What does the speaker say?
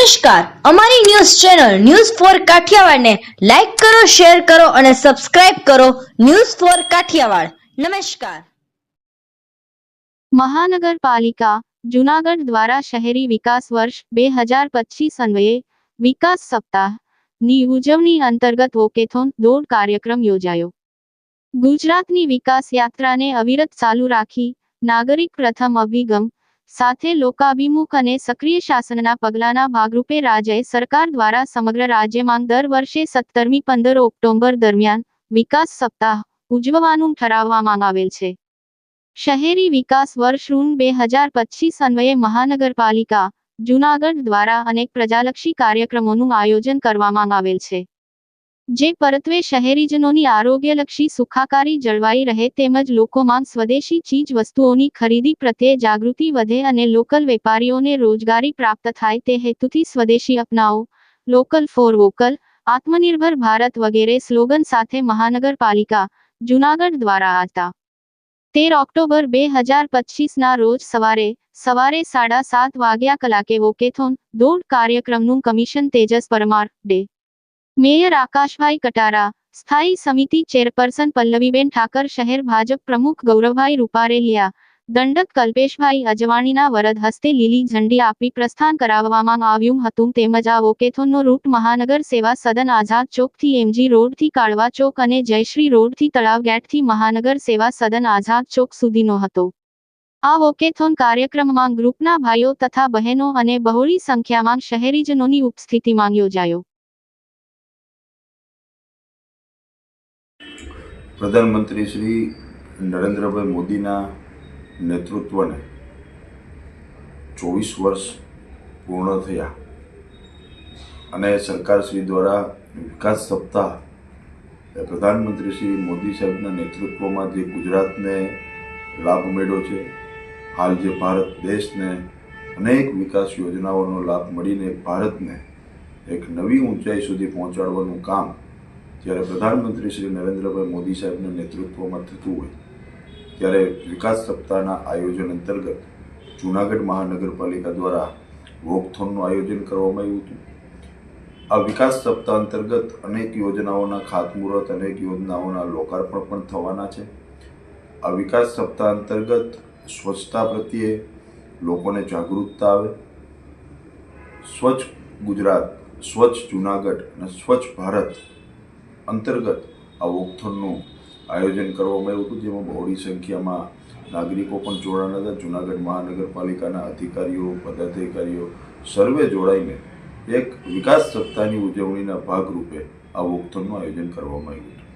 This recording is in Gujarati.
નમસ્કાર, અમારી news channel news for Kathiawad ને લાઈક કરો, શેર કરો અને સબસ્ક્રાઇબ કરો. News for Kathiawad. નમસ્કાર. મહાનગરપાલિકા જૂનાગઢ દ્વારા શહેરી વિકાસ વર્ષ 2025 અન્વયે વિકાસ સપ્તાહની ઉજવણી અંતર્ગત વોકેથોન દોડ કાર્યક્રમ યોજાયો. ગુજરાતની વિકાસ યાત્રાને અવિરત ચાલુ રાખી નાગરિક પ્રથમ અભિગમ સાથે લોકાભિમુખ અને સક્રિય શાસનના પગલાંના ભાગરૂપે રાજ્ય સરકાર દ્વારા સમગ્ર રાજ્યમાં દર વર્ષે 17મી 15 ઓક્ટોબર દરમિયાન વિકાસ સપ્તાહ ઉજવવાનું ઠરાવવામાં આવેલ છે. શહેરી વિકાસ વર્ષ 2025 અન્વયે મહાનગરપાલિકા જૂનાગઢ દ્વારા અનેક પ્રજાલક્ષી કાર્યક્રમોનું આયોજન કરવામાં આવેલ છે, જે પરત્વે શહેરીજનોની આરોગ્યલક્ષી સુખાકારી જળવાઈ રહે તેમજ લોકોમાં સ્વદેશી ચીજ વસ્તુઓની ખરીદી પ્રત્યે જાગૃતિ વધે અને લોકલ વેપારીઓને રોજગારી પ્રાપ્ત થાય તે હેતુથી સ્વદેશી અપનાવો, લોકલ ફોર વોકલ, આત્મનિર્ભર ભારત વગેરે સ્લોગન સાથે મહાનગરપાલિકા જૂનાગઢ દ્વારા હતા 13 ઓક્ટોબર 2025ના રોજ સવારે 7:30 વાગ્યે વોકેથોન દોડ કાર્યક્રમનું કમિશન તેજસ પરમાર, ડે. મેયર આકાશભાઈ કટારા, સ્થાયી સમિતિ ચેરપર્સન પલ્લવીબેન ઠાકર, શહેર ભાજપ પ્રમુખ ગૌરવભાઈ રૂપારેલિયા, દંડક કલ્પેશભાઈ અજવાણીના વરદ હસ્તે લીલી ઝંડી આપી પ્રસ્થાન કરાવવામાં આવ્યું હતું. તેમજ આ વોકેથોનનો રૂટ મહાનગર સેવા સદન આઝાદ ચોકથી એમજી રોડથી કાળવા ચોક અને જયશ્રી રોડથી તળાવ ગેટથી મહાનગર સેવા સદન આઝાદ ચોક સુધીનો હતો. આ વોકેથોન કાર્યક્રમમાં ગ્રુપના ભાઈઓ તથા બહેનો અને બહોળી સંખ્યામાં શહેરીજનોની ઉપસ્થિતિમાં યોજાયો. પ્રધાનમંત્રી શ્રી નરેન્દ્રભાઈ મોદીના નેતૃત્વને 24 વર્ષ પૂર્ણ થયા અને સરકારશ્રી દ્વારા વિકાસ સપ્તાહ પ્રધાનમંત્રી શ્રી મોદી સાહેબના નેતૃત્વમાં જે ગુજરાતને લાભ મળ્યો છે, હાલ જે ભારત દેશને અનેક વિકાસ યોજનાઓનો લાભ મળીને ભારતને એક નવી ઊંચાઈ સુધી પહોંચાડવાનું કામ જ્યારે પ્રધાનમંત્રી શ્રી નરેન્દ્રભાઈ મોદી સાહેબના નેતૃત્વમાં થતું હોય ત્યારે વિકાસ સપ્તાહના આયોજન અંતર્ગત જૂનાગઢ મહાનગરપાલિકા દ્વારા વોકથોનનું આયોજન કરવામાં આવ્યું હતું. આ વિકાસ સપ્તાહ અંતર્ગત અનેક યોજનાઓના ખાતમુહૂર્ત, અનેક યોજનાઓના લોકાર્પણ પણ થવાના છે. આ વિકાસ સપ્તાહ અંતર્ગત સ્વચ્છતા પ્રત્યે લોકોને જાગૃતતા આવે, સ્વચ્છ ગુજરાત, સ્વચ્છ જૂનાગઢ અને સ્વચ્છ ભારત અંતર્ગત આ વોકથોનનું આયોજન કરવામાં આવ્યું હતું, જેમાં બહોળી સંખ્યામાં નાગરિકો પણ જોડાણા હતા. જૂનાગઢ મહાનગરપાલિકાના અધિકારીઓ, પદાધિકારીઓ સર્વે જોડાઈને એક વિકાસ સપ્તાહની ઉજવણીના ભાગરૂપે આ વોકથોનનું આયોજન કરવામાં આવ્યું હતું.